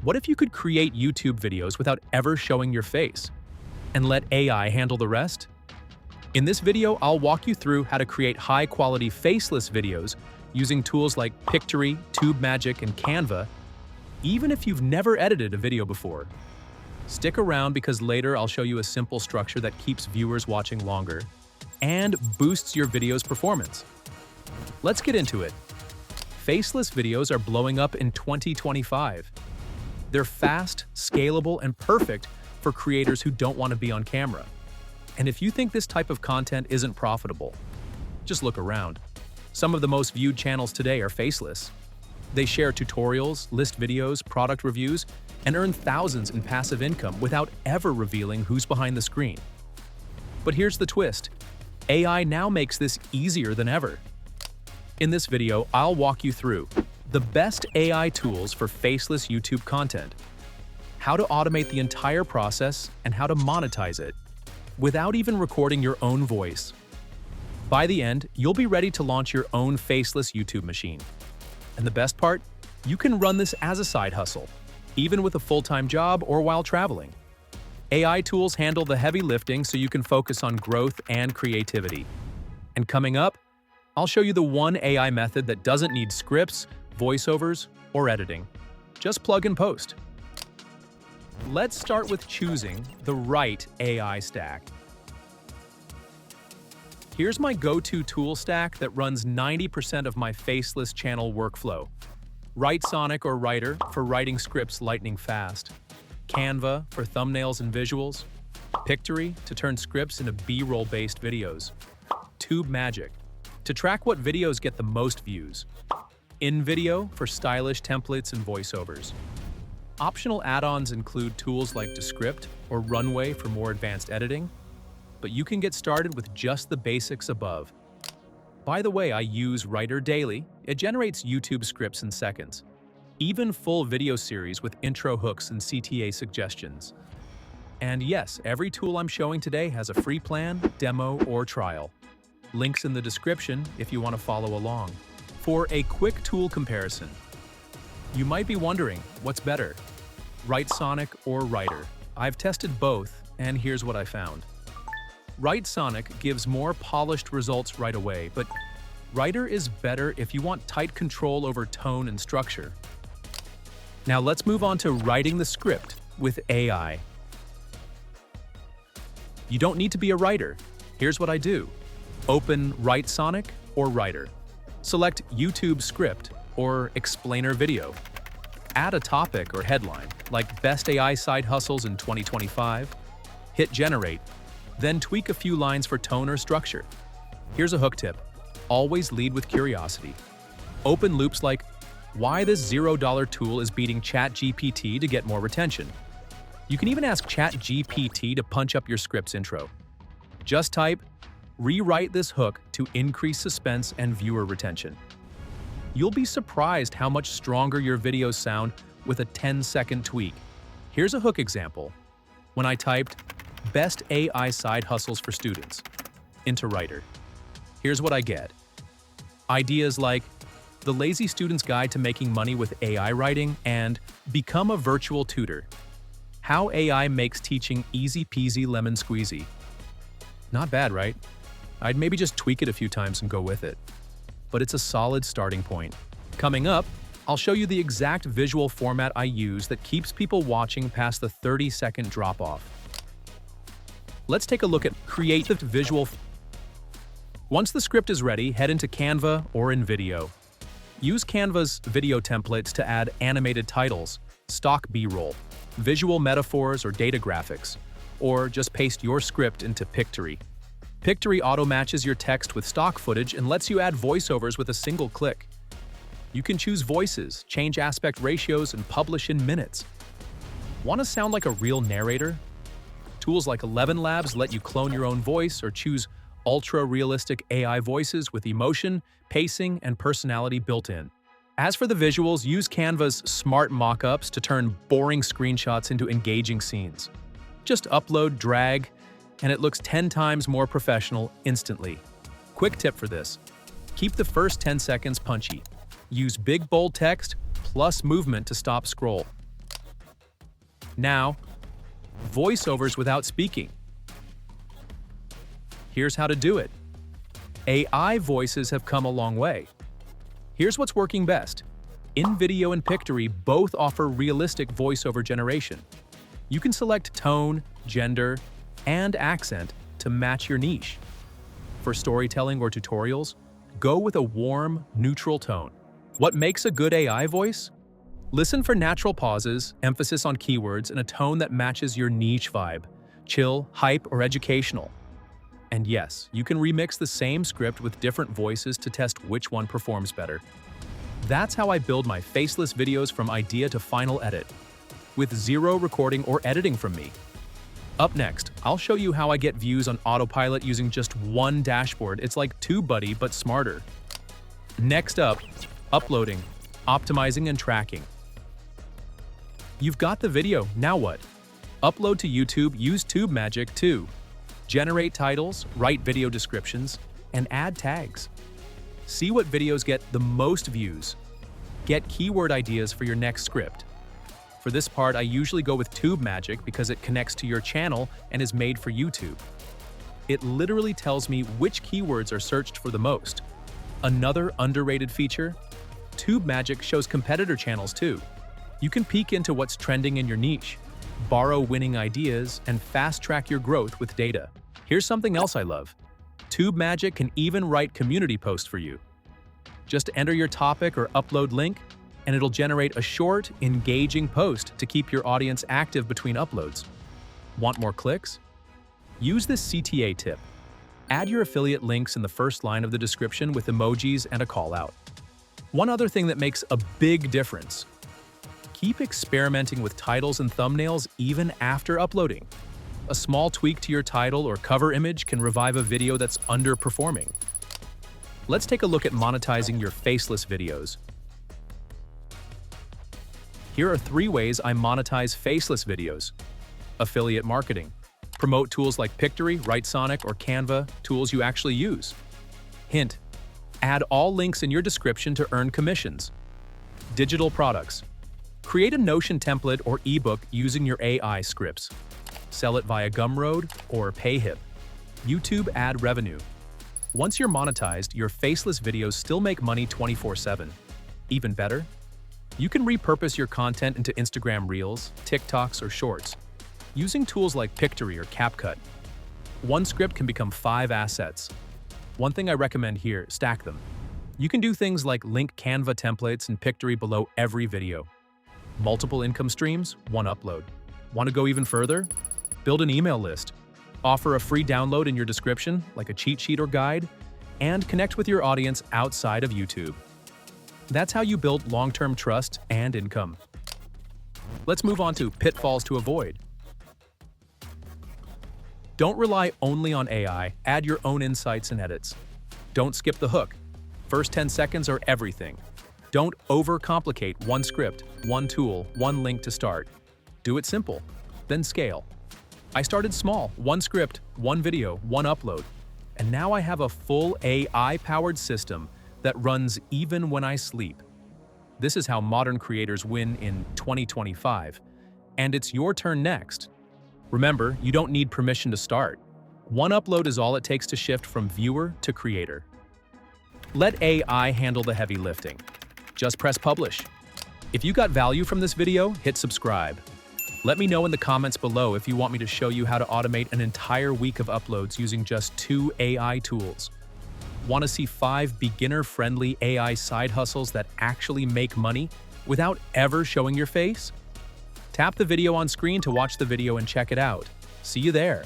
What if you could create YouTube videos without ever showing your face? And let AI handle the rest? In this video, I'll walk you through how to create high-quality faceless videos using tools like Pictory, TubeMagic, and Canva, even if you've never edited a video before. Stick around because later I'll show you a simple structure that keeps viewers watching longer and boosts your video's performance. Let's get into it. Faceless videos are blowing up in 2025. They're fast, scalable, and perfect for creators who don't want to be on camera. And if you think this type of content isn't profitable, just look around. Some of the most viewed channels today are faceless. They share tutorials, list videos, product reviews, and earn thousands in passive income without ever revealing who's behind the screen. But here's the twist. AI now makes this easier than ever. In this video, I'll walk you through the best AI tools for faceless YouTube content, how to automate the entire process, and how to monetize it without even recording your own voice. By the end, you'll be ready to launch your own faceless YouTube machine. And the best part? You can run this as a side hustle, even with a full-time job or while traveling. AI tools handle the heavy lifting so you can focus on growth and creativity. And coming up, I'll show you the one AI method that doesn't need scripts, voiceovers, or editing. Just plug and post. Let's start with choosing the right AI stack. Here's my go-to tool stack that runs 90% of my faceless channel workflow. Writesonic or Writer for writing scripts lightning fast. Canva for thumbnails and visuals. Pictory to turn scripts into B-roll based videos. TubeMagic to track what videos get the most views. InVideo for stylish templates and voiceovers. Optional add-ons include tools like Descript or Runway for more advanced editing, but you can get started with just the basics above. By the way, I use Writer daily. It generates YouTube scripts in seconds. Even full video series with intro hooks and CTA suggestions. And yes, every tool I'm showing today has a free plan, demo, or trial. Links in the description if you want to follow along. For a quick tool comparison, you might be wondering, what's better, Writesonic or Writer? I've tested both, and here's what I found. Writesonic gives more polished results right away, but Writer is better if you want tight control over tone and structure. Now let's move on to writing the script with AI. You don't need to be a writer. Here's what I do. Open Writesonic or Writer. Select YouTube script or explainer video. Add a topic or headline, like Best AI Side Hustles in 2025. Hit Generate. Then tweak a few lines for tone or structure. Here's a hook tip. Always lead with curiosity. Open loops like, why this $0 tool is beating ChatGPT to get more retention. You can even ask ChatGPT to punch up your script's intro. Just type, rewrite this hook to increase suspense and viewer retention. You'll be surprised how much stronger your videos sound with a 10-second tweak. Here's a hook example. When I typed, Best AI Side Hustles for Students into Writer. Here's what I get. Ideas like The Lazy Student's Guide to Making Money with AI Writing and Become a Virtual Tutor. How AI Makes Teaching Easy Peasy Lemon Squeezy. Not bad, right? I'd maybe just tweak it a few times and go with it. But it's a solid starting point. Coming up, I'll show you the exact visual format I use that keeps people watching past the 30-second drop-off. Let's take a look at Create the Visual. Once the script is ready, head into Canva or InVideo. Use Canva's video templates to add animated titles, stock B-roll, visual metaphors or data graphics, or just paste your script into Pictory. Pictory auto-matches your text with stock footage and lets you add voiceovers with a single click. You can choose voices, change aspect ratios, and publish in minutes. Want to sound like a real narrator? Tools like 11 Labs let you clone your own voice or choose ultra-realistic AI voices with emotion, pacing, and personality built in. As for the visuals, use Canva's smart mock-ups to turn boring screenshots into engaging scenes. Just upload, drag, and it looks 10 times more professional instantly. Quick tip for this. Keep the first 10 seconds punchy. Use big bold text plus movement to stop scroll. Now, voiceovers without speaking. Here's how to do it. AI voices have come a long way. Here's what's working best. InVideo and Pictory both offer realistic voiceover generation. You can select tone, gender, and accent to match your niche. For storytelling or tutorials, go with a warm, neutral tone. What makes a good AI voice? Listen for natural pauses, emphasis on keywords, and a tone that matches your niche vibe, chill, hype, or educational. And yes, you can remix the same script with different voices to test which one performs better. That's how I build my faceless videos from idea to final edit, with zero recording or editing from me. Up next, I'll show you how I get views on autopilot using just one dashboard. It's like TubeBuddy, but smarter. Next up, uploading, optimizing, and tracking. You've got the video, now what? Upload to YouTube, use TubeMagic too. Generate titles, write video descriptions, and add tags. See what videos get the most views. Get keyword ideas for your next script. For this part, I usually go with TubeMagic because it connects to your channel and is made for YouTube. It literally tells me which keywords are searched for the most. Another underrated feature? TubeMagic shows competitor channels too. You can peek into what's trending in your niche, borrow winning ideas, and fast-track your growth with data. Here's something else I love. TubeMagic can even write community posts for you. Just enter your topic or upload link, and it'll generate a short, engaging post to keep your audience active between uploads. Want more clicks? Use this CTA tip. Add your affiliate links in the first line of the description with emojis and a call-out. One other thing that makes a big difference. Keep experimenting with titles and thumbnails even after uploading. A small tweak to your title or cover image can revive a video that's underperforming. Let's take a look at monetizing your faceless videos. Here are 3 ways I monetize faceless videos. Affiliate marketing. Promote tools like Pictory, Writesonic, or Canva, tools you actually use. Hint: add all links in your description to earn commissions. Digital products. Create a Notion template or ebook using your AI scripts. Sell it via Gumroad or Payhip. YouTube ad revenue. Once you're monetized, your faceless videos still make money 24/7. Even better? You can repurpose your content into Instagram Reels, TikToks, or Shorts, using tools like Pictory or CapCut. One script can become 5 assets. One thing I recommend here, stack them. You can do things like link Canva templates and Pictory below every video. Multiple income streams, one upload. Want to go even further? Build an email list. Offer a free download in your description, like a cheat sheet or guide, and connect with your audience outside of YouTube. That's how you build long-term trust and income. Let's move on to pitfalls to avoid. Don't rely only on AI, add your own insights and edits. Don't skip the hook. First 10 seconds are everything. Don't overcomplicate one script, one tool, one link to start. Do it simple, then scale. I started small, one script, one video, one upload, and now I have a full AI-powered system that runs even when I sleep. This is how modern creators win in 2025, and it's your turn next. Remember, you don't need permission to start. One upload is all it takes to shift from viewer to creator. Let AI handle the heavy lifting. Just press publish. If you got value from this video, hit subscribe. Let me know in the comments below if you want me to show you how to automate an entire week of uploads using just 2 AI tools. Want to see 5 beginner-friendly AI side hustles that actually make money without ever showing your face? Tap the video on screen to watch the video and check it out. See you there.